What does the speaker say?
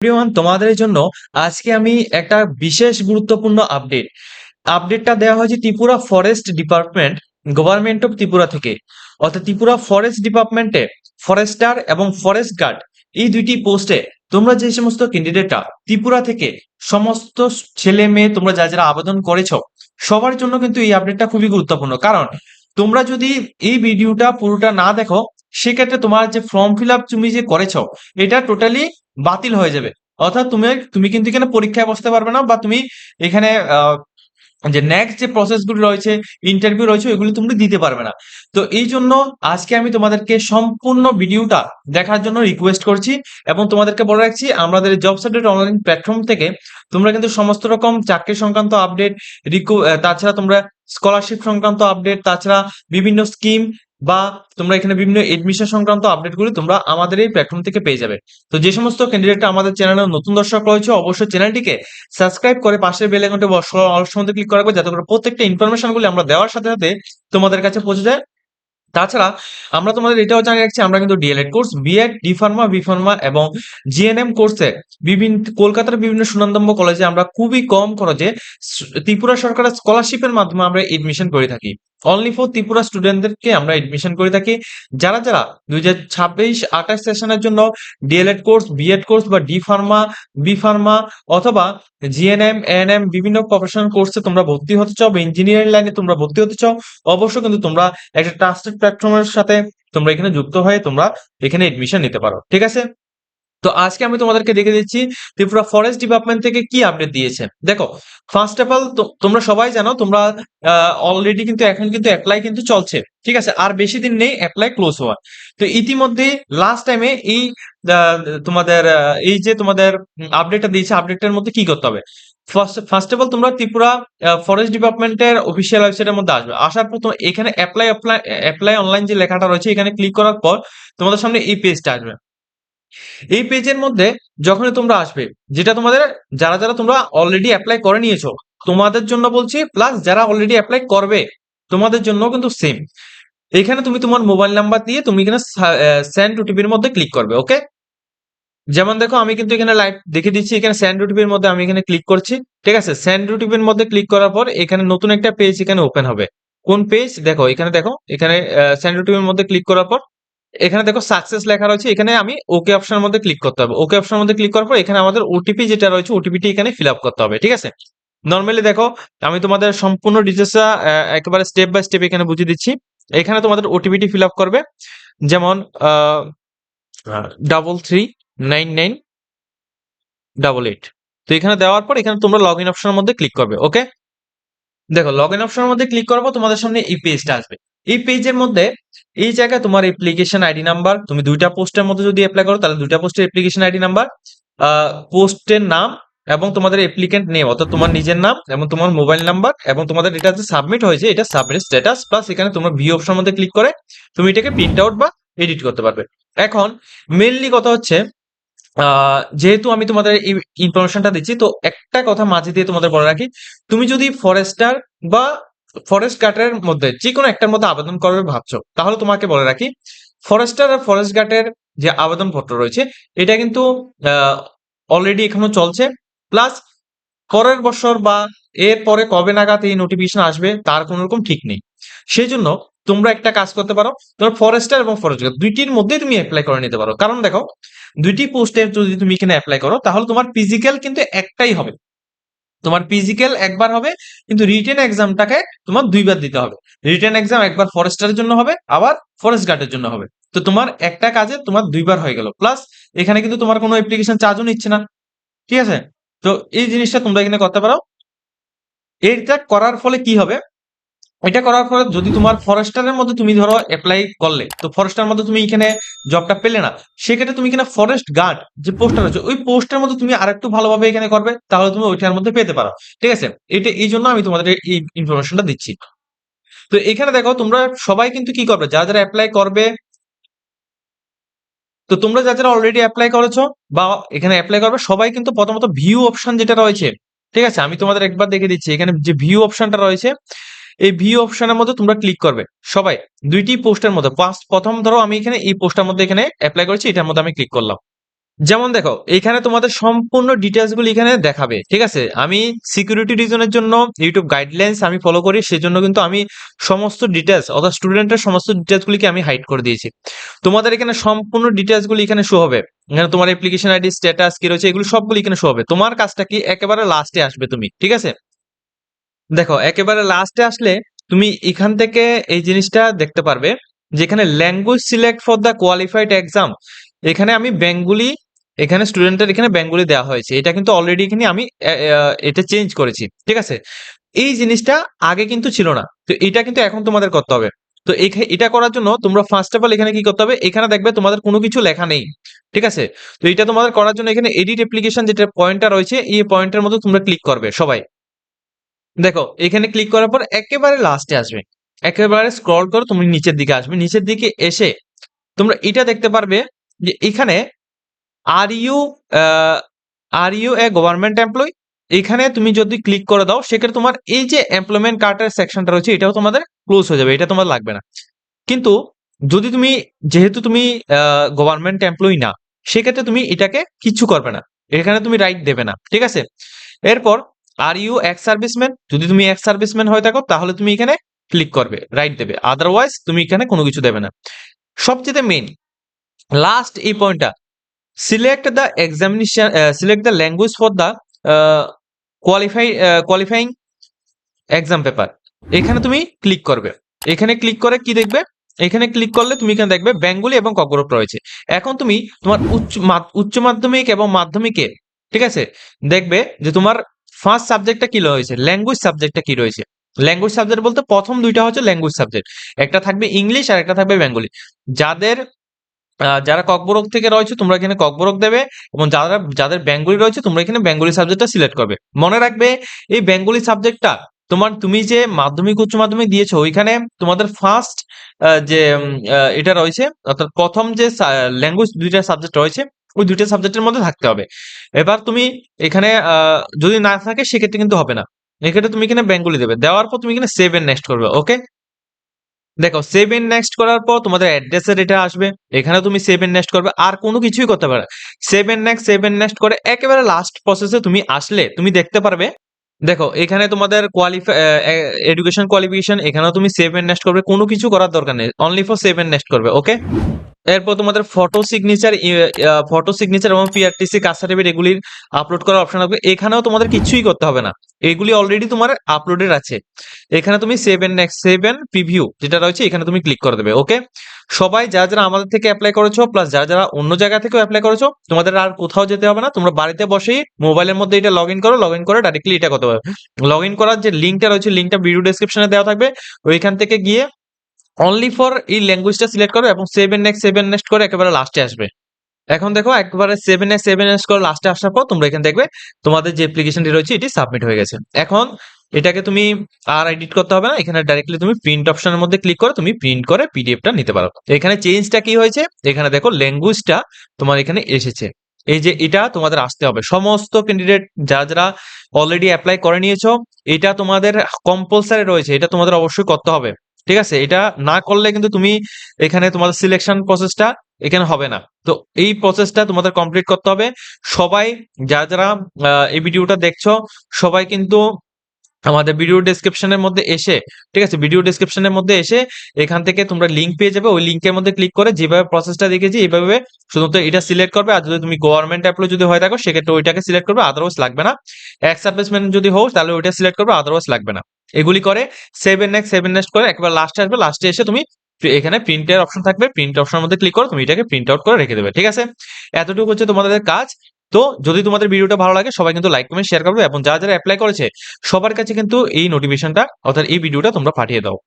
Everyone, তোমাদের জন্য আজকে আমি একটা বিশেষ গুরুত্বপূর্ণ আপডেটটা দেওয়া হয়েছে Tripura forest department, government of Tripura থেকে। অর্থাৎ ত্রিপুরা ফরেস্ট ডিপার্টমেন্টে ফরেস্টার এবং ফরেস্ট গার্ড এই দুইটি পোস্টে তোমরা যে সমস্ত ক্যান্ডিডেটরা ত্রিপুরা থেকে সমস্ত ছেলে মেয়ে তোমরা যারা যারা আবেদন করেছো সবার জন্য কিন্তু এই আপডেটটা খুবই গুরুত্বপূর্ণ। কারণ তোমরা যদি এই ভিডিওটা পুরোটা না দেখো সেক্ষেত্রে তোমার যে ফর্ম ফিল আপ তুমি যে করেছো এটা টোটালি বাতিল হয়ে যাবে। অর্থাৎ তুমি তুমি কিন্তু এখানে পরীক্ষায় বসতে পারবে না, বা তুমি এখানে যে নেক্সট যে প্রসেস গুলো রয়েছে, ইন্টারভিউ রয়েছে, ওইগুলো তুমি দিতে পারবে না। তো এই জন্য আজকে আমি তোমাদেরকে সম্পূর্ণ ভিডিওটা দেখার জন্য রিকোয়েস্ট করছি, এবং তোমাদেরকে বলে রাখছি আমাদের জবস আপডেট অনলাইন প্ল্যাটফর্ম থেকে তোমরা কিন্তু সমস্ত রকম চাকরি সংক্রান্ত আপডেট, তাছাড়া তোমরা স্কলারশিপ সংক্রান্ত আপডেট, তাছাড়া বিভিন্ন স্কিম বা তোমরা এখানে বিভিন্ন এডমিশন সংক্রান্ত আপডেটগুলি তোমরা আমাদের এই প্ল্যাটফর্ম থেকে পেয়ে যাবে। তো যে সমস্ত ক্যান্ডিডেটরা আমাদের চ্যানেলে নতুন দর্শক রয়েছে অবশ্যই চ্যানেলটিকে সাবস্ক্রাইব করে পাশের বেল আইকনটি অল সময় ক্লিক করা রাখবে, যাতে করে প্রত্যেকটা ইনফরমেশনগুলি আমরা দেওয়ার সাথে সাথে তোমাদের কাছে পৌঁছে যায়। তাছাড়া আমরা তোমাদের এটাও জানিয়ে রাখছি আমরা কিন্তু DElEd course, BEd, D pharma, B pharma এবং জিএনএম কোর্সে বিভিন্ন কলকাতার বিভিন্ন সুনামধন্য কলেজে আমরা খুবই কম খরচে ত্রিপুরা সরকারের স্কলারশিপের মাধ্যমে আমরা এডমিশন করে থাকি। অনলি ফর ত্রিপুরা স্টুডেন্টদেরকে আমরা এডমিশন করে থাকি। যারা যারা 2026-28 সেশনের জন্য ডিএলএড কোর্স, বিএড কোর্স বা ডি ফার্মা, বি ফার্মা অথবা জিএনএম, এএনএম বিভিন্ন প্রফেশনাল কোর্সে তোমরা ভর্তি হতে চাও বা ইঞ্জিনিয়ারিং লাইনে তোমরা ভর্তি হতে চাও, অবশ্যই কিন্তু তোমরা একটা ট্রাস্টেড প্ল্যাটফর্মের সাথে তোমরা এখানে যুক্ত হয়ে তোমরা এখানে এডমিশন নিতে পারো। ঠিক আছে, তো আজকে আমি তোমাদেরকে দেখে দিচ্ছি ত্রিপুরা ফরেস্ট ডিপার্টমেন্ট থেকে কি আপডেট দিয়েছে। দেখো, ফার্স্ট অফ অল তোমরা সবাই জানো তোমরা অলরেডি কিন্তু এখন কিন্তু অ্যাপ্লাই কিন্তু চলছে। ঠিক আছে, আর বেশি দিন নেই অ্যাপ্লাই ক্লোজ হওয়ার। তো ইতিমধ্যে লাস্ট টাইমে এই তোমাদের এই যে তোমাদের আপডেটটা দিয়েছে, আপডেটের মধ্যে কি করতে হবে? ফার্স্ট অফ অল তোমরা ত্রিপুরা ফরেস্ট ডিপার্টমেন্টের অফিসিয়াল ওয়েবসাইটের মধ্যে আসবে। আসার পর এখানে অ্যাপ্লাই অনলাইন যে লেখাটা রয়েছে এখানে ক্লিক করার পর তোমাদের সামনে এই পেজটা আসবে। এই পেজের মধ্যে যখনই তোমরা আসবে, যেটা তোমাদের যারা যারা তোমরা অলরেডি অ্যাপ্লাই করে নিয়েছো তোমাদের জন্য বলছি, প্লাস যারা অলরেডি অ্যাপ্লাই করবে তোমাদের জন্য কিন্তু সেম। এখানে তুমি তোমার মোবাইল নাম্বার দিয়ে তুমি এখানে সেন্ড ওটিপির মধ্যে ক্লিক করবে। ওকে, যেমন দেখো আমি কিন্তু এখানে লাইভ দেখে দিচ্ছি, এখানে সেন্ড ওটিপির মধ্যে আমি এখানে ক্লিক করছি। ঠিক আছে, সেন্ড ওটিপির মধ্যে ক্লিক করার পর এখানে নতুন একটা পেজ এখানে ওপেন হবে। কোন পেজ? দেখো এখানে সেন্ড ওটিপির মধ্যে ক্লিক করার পর এখানে দেখো সাকসেস লেখা রয়েছে, এখানে আমি ওকে অপশনের মধ্যে ক্লিক করতে হবে। ওকে অপশনের মধ্যে ক্লিক করার পর এখানে আমাদের ওটিপি যেটা রয়েছে ওটিপিটি এখানে ফিল আপ করতে হবে। ঠিক আছে, নর্মালি দেখো আমি তোমাদের সম্পূর্ণ ডিটেলসটা একেবারে স্টেপ বাই স্টেপ এখানে বুঝিয়ে দিচ্ছি। এখানে তোমাদের ওটিপিটি ফিল আপ করবে, যেমন 339988। তো এখানে দেওয়ার পর এখানে তোমরা লগ ইন অপশনের মধ্যে ক্লিক করবে। ওকে, দেখো লগ ইন অপশনের মধ্যে ক্লিক করবো, তোমাদের সামনে এই পেজটা আসবে। এই পেজের মধ্যে এই জায়গায় তোমার অ্যাপ্লিকেশন আইডি নাম্বার, তুমি দুইটা পোস্টের মধ্যে যদি অ্যাপ্লাই করো তাহলে দুইটা পোস্টের অ্যাপ্লিকেশন আইডি নাম্বার, পোস্টের নাম এবং তোমাদের অ্যাপ্লিকেন্ট নেম অর্থাৎ তোমার নিজের নাম এবং তোমার মোবাইল নাম্বার এবং তোমাদের এটা যে সাবমিট হয়েছে এটা সাবমিট স্ট্যাটাস, প্লাস এখানে তোমরা ভিউ অপশনের মধ্যে ক্লিক করে তুমি এটাকে প্রিন্ট আউট বা এডিট করতে পারবে। এখন মেইনলি কথা হচ্ছে, যেহেতু আমি তোমাদের এই ইনফরমেশনটা দিচ্ছি তো একটা কথা মাঝে দিয়ে তোমাদের বলে রাখি, তুমি যদি ফরেস্টার বা ফরেস্ট গার্ডের মধ্যে যে কোনো একটার মধ্যে আবেদন করবে ভাবছো, তাহলে তোমাকে বলে রাখি ফরেস্টার আর ফরেস্ট গার্ডের যে আবেদনপত্র রয়েছে এটা কিন্তু অলরেডি এখনো চলছে। প্লাস পরের বছর বা এর পরে কবে নাগাদ এই নোটিফিকেশন আসবে তার কোনো রকম ঠিক নেই। সেই জন্য তোমরা একটা কাজ করতে পারো, তোমার ফরেস্টার এবং ফরেস্ট গার্ড দুইটির মধ্যে তুমি অ্যাপ্লাই করে নিতে পারো। কারণ দেখো, দুইটি পোস্টে যদি তুমি এখানে অ্যাপ্লাই করো তাহলে তোমার ফিজিক্যাল কিন্তু একটাই হবে, তোমার ফিজিক্যাল একবার হবে, কিন্তু রিটেন এক্সামটাকে তোমার দুইবার দিতে হবে। রিটেন এক্সাম একবার ফরেস্টারের জন্য হবে, আবার ফরেস্ট গার্ডের জন্য হবে। তো তোমার একটা কাজে তোমার দুইবার হয়ে গেল, প্লাস এখানে কিন্তু তোমার কোনো অ্যাপ্লিকেশন চার্জও নিচ্ছে না। ঠিক আছে, তো এই জিনিসটা তোমরা এখানে করতে পারো। এটা করার ফলে কি হবে, এটা করার পরে যদি তোমার ফরেস্টারের মধ্যে তুমি ধরো অ্যাপ্লাই করলে, তো ফরেস্টার মধ্যে তুমি এখানে জবটা পেলে না, সেক্ষেত্রে তুমি এখানে ফরেস্ট গার্ড যে পোস্টার আছে ওই পোস্টের মধ্যে তুমি আরেকটু ভালোভাবে এখানে করবে, তাহলে তুমি ওইটার মধ্যে পেতে পারো। ঠিক আছে, এটা এই জন্য আমি তোমাদের এই ইনফরমেশনটা দিচ্ছি। তো এখানে দেখো তোমরা সবাই কিন্তু কি করবে, যারা যারা অ্যাপ্লাই করবে, তো তোমরা যারা যারা অলরেডি অ্যাপ্লাই করেছো বা এখানে অ্যাপ্লাই করবে সবাই কিন্তু প্রথমত ভিউ অপশন যেটা রয়েছে, ঠিক আছে আমি তোমাদের একবার দেখে দিচ্ছি, এখানে যে ভিউ অপশনটা রয়েছে এই ভিউ অপশনের মধ্যে তোমরা ক্লিক করবে সবাই দুইটি পোস্টের মধ্যে। প্রথম ধরো আমি এখানে এই পোস্টের মধ্যে এখানে অ্যাপ্লাই করেছি, এটার মধ্যে আমি ক্লিক করলাম। যেমন দেখো এখানে তোমাদের সম্পূর্ণ ডিটেলস গুলো এখানে দেখাবে, ঠিক আছে। আমি সিকিউরিটি রিজনের জন্য ইউটিউব গাইডলাইন্স আমি ফলো করি, সেজন্য কিন্তু আমি সমস্ত ডিটেলস অর্থাৎ স্টুডেন্টের সমস্ত ডিটেলস গুলিকে আমি হাইড করে দিয়েছি। তোমাদের এখানে সম্পূর্ণ ডিটেলস গুলি এখানে শো হবে। এখানে তোমার অ্যাপ্লিকেশন আইডি, স্ট্যাটাস কি রয়েছে, এগুলো সবগুলো এখানে শো হবে। তোমার কাজটা কি, একেবারে লাস্টে আসবে তুমি, ঠিক আছে। দেখো একেবারে লাস্টে আসলে তুমি এখান থেকে এই জিনিসটা দেখতে পারবে, যেখানে language select for the qualified exam, এখানে আমি বেঙ্গলি, এখানে স্টুডেন্টের এখানে বেঙ্গলি দেওয়া হয়েছে। এটা কিন্তু অলরেডি এখানে আমি এটা চেঞ্জ করেছি, ঠিক আছে। এই জিনিসটা আগে কিন্তু ছিল না, তো এটা কিন্তু এখন তোমাদের করতে হবে। তো এটা করার জন্য তোমরা ফার্স্ট অফ অল এখানে কি করতে হবে, এখানে দেখবে তোমাদের কোনো কিছু লেখা নেই, ঠিক আছে। তো এটা তোমাদের করার জন্য এখানে এডিট অ্যাপ্লিকেশন যেটা পয়েন্টটা রয়েছে, এই পয়েন্টের মধ্যে তোমরা ক্লিক করবে সবাই। দেখো এখানে ক্লিক করার পর একেবারে লাস্টে আসবে, একেবারে স্ক্রল করো, তুমি নিচের দিকে আসবে, নিচের দিকে এসে তোমরা এটা দেখতে পারবে যে এখানে are you are you a government employee, এখানে তুমি যদি ক্লিক করে দাও সেক্ষেত্রে তোমার এই যে এমপ্লয়মেন্ট কার্ডের সেকশনটা রয়েছে এটাও তোমাদের ক্লোজ হয়ে যাবে, এটা তোমার লাগবে না। কিন্তু যদি তুমি, যেহেতু তুমি গভর্নমেন্ট এমপ্লয়ি না, সেক্ষেত্রে তুমি এটাকে কিচ্ছু করবে না, এখানে তুমি রাইট দেবে না, ঠিক আছে। এরপর আর ইউ এক্স সার্ভিসম্যান, যদি তুমি এক্স সার্ভিসম্যান হয়ে থাকো তাহলে তুমি এখানে ক্লিক করবে, রাইট দেবে, আদারওয়াইজ তুমি এখানে কোনো কিছু দেবে না। সবচেয়ে মেইন লাস্ট এই পয়েন্টটা, select the examination, select the language for the qualifying exam paper, এখানে তুমি ক্লিক করবে। এখানে ক্লিক করে কি দেখবে, এখানে ক্লিক করলে তুমি এখানে দেখবে বেঙ্গলি এবং ককবরক রয়েছে। এখন তুমি তোমার উচ্চ মাধ্যমিক এবং মাধ্যমিকে, ঠিক আছে, দেখবে যে তোমার ফার্স্ট সাবজেক্টটা কি রয়েছে, ল্যাঙ্গুয়েজ সাবজেক্টটা কি রয়েছে। ল্যাঙ্গুয়েজ সাবজেক্ট বলতে প্রথম দুইটা হচ্ছে ল্যাঙ্গুয়েজ সাবজেক্ট, একটা থাকবে ইংলিশ আর একটা থাকবে বেঙ্গলি। যাদের যারা ককবরক থেকে রয়েছে তোমরা এখানে ককবরক দেবে, এবং যাদের বেঙ্গলি রয়েছে তোমরা এখানে বেঙ্গলি সাবজেক্টটা সিলেক্ট করবে। মনে রাখবে এই বেঙ্গলি সাবজেক্টটা তুমি যে মাধ্যমিক উচ্চ মাধ্যমিক দিয়েছো ওইখানে তোমাদের ফার্স্ট যে এটা রয়েছে, অর্থাৎ প্রথম যে ল্যাঙ্গুয়েজ দুইটা সাবজেক্ট রয়েছে ওই দুইটা সাবজেক্টের মধ্যে থাকতে হবে। এবার তুমি এখানে যদি না থাকে সেক্ষেত্রে কিন্তু হবে না, এক্ষেত্রে তুমি এখানে বেঙ্গলি দেবে, দেওয়ার পর তুমি এখানে সেভ এন্ড নেক্সট করবে, ওকে। দেখো সেভ এন্ড নেক্সট করার পর তোমাদের অ্যাড্রেসের এটা আসবে, এখানে তুমি সেভ এন্ড নেক্সট করবে, আর কোনো কিছুই করতে পারবে। সেভ এন্ড নেক্সট করে একেবারে লাস্ট প্রসেসে তুমি আসলে তুমি দেখতে পারবে, দেখো এখানে তোমাদের এডুকেশন কোয়ালিফিকেশন, এখানেও তুমি সেভ এন্ড নেক্সট করবে, কোনো কিছু করার দরকার নেই, only for save and next করবে, ওকে। এরপর তোমাদের ফটো সিগনেচার এবং পিআরটিসি কাস্ট সার্টিফিকেট এগুলির আপলোড করার অপশন হবে, এখানেও তোমাদের কিছুই করতে হবে না, এগুলি অলরেডি তোমার আপলোডেড আছে। এখানে তুমি সেভ এন্ড প্রিভিউ যেটা রয়েছে এখানে তুমি ক্লিক করে দেবে, ওকে। সবাই যারা যারা আমাদের থেকে অ্যাপ্লাই করেছো প্লাস যারা যারা অন্য জায়গা থেকেও অ্যাপ্লাই করেছো, তোমাদের আর কোথাও যেতে হবে না, তোমরা বাড়িতে বসেই মোবাইলের মধ্যে এটা লগ ইন করো, লগ ইন করে ডাইরেক্টলি এটা করতে পারবে। লগ ইন করার যে লিঙ্কটা রয়েছে লিঙ্কটা ভিডিও ডেসক্রিপশনে দেওয়া থাকবে, ওইখান থেকে গিয়ে অনলি ফর এই ল্যাঙ্গুয়েজটা সিলেক্ট করো এবং সেভ এন্ড নেক্সট করে একেবারে লাস্টে আসবে। এখন দেখো একবারে সেভ এন্ড নেক্সট করে লাস্টে আসার পর তোমরা এখানে দেখবে তোমাদের যে অ্যাপ্লিকেশনটি রয়েছে এটি সাবমিট হয়ে গেছে। এখন এটাকে তুমি আর এডিট করতে হবে না, এখানে ডাইরেক্টলি তুমি প্রিন্ট অপশনের মধ্যে ক্লিক করে তুমি প্রিন্ট করে পিডিএফটা নিতে পারো। এখানে চেঞ্জটা কি হয়েছে, এখানে দেখো ল্যাঙ্গুয়েজটা তোমার এখানে এসেছে, এই যে এটা তোমাদের আসতে হবে। সমস্ত ক্যান্ডিডেট যারা যারা অলরেডি অ্যাপ্লাই করে নিয়েছো এটা তোমাদের কম্পালসারি রয়েছে, এটা তোমাদের অবশ্যই করতে হবে, ঠিক আছে। এটা না করলে কিন্তু তুমি এখানে তোমাদের সিলেকশন প্রসেসটা এখানে হবে না। তো এই প্রসেসটা তোমাদের কমপ্লিট করতে হবে। সবাই যারা যারা এই ভিডিওটা দেখছো সবাই কিন্তু আমাদের ভিডিও ডেসক্রিপশনের মধ্যে এসে, ঠিক আছে, ভিডিও ডেসক্রিপশনের মধ্যে এসে এখান থেকে তোমরা লিঙ্ক পেয়ে যাবে, ওই লিঙ্কের মধ্যে ক্লিক করে যেভাবে প্রসেসটা দেখেছি এইভাবে শুধুমাত্র এটা সিলেক্ট করবে। আর যদি তুমি গভর্নমেন্ট এমপ্লয়ি যদি হয়ে থাকো সেক্ষেত্রে ওইটাকে সিলেক্ট করবে, আদারওয়াইজ লাগবে না। এক্স সার্ভিসম্যান যদি হোক তাহলে ওইটা সিলেক্ট করবে, আদারওয়াইজ লাগবে না। এগুলি করে সেভ এন্ড নেক্সট করে একবার লাস্টে আসবে, লাস্টে এসে তুমি এখানে প্রিন্টের অপশন থাকবে, প্রিন্ট অপশনের মধ্যে ক্লিক করো, তুমি এটাকে প্রিন্ট আউট করে রেখে দেবে, ঠিক আছে। এতটুকু হচ্ছে তোমাদের কাজ। তো যদি তোমাদের ভিডিওটা ভালো লাগে সবাই কিন্তু লাইক কমেন্ট শেয়ার করবে, এবং যারা যারা অ্যাপ্লাই করেছে সবার কাছে কিন্তু এই নোটিফিকেশনটা অর্থাৎ এই ভিডিওটা তোমরা পাঠিয়ে দাও।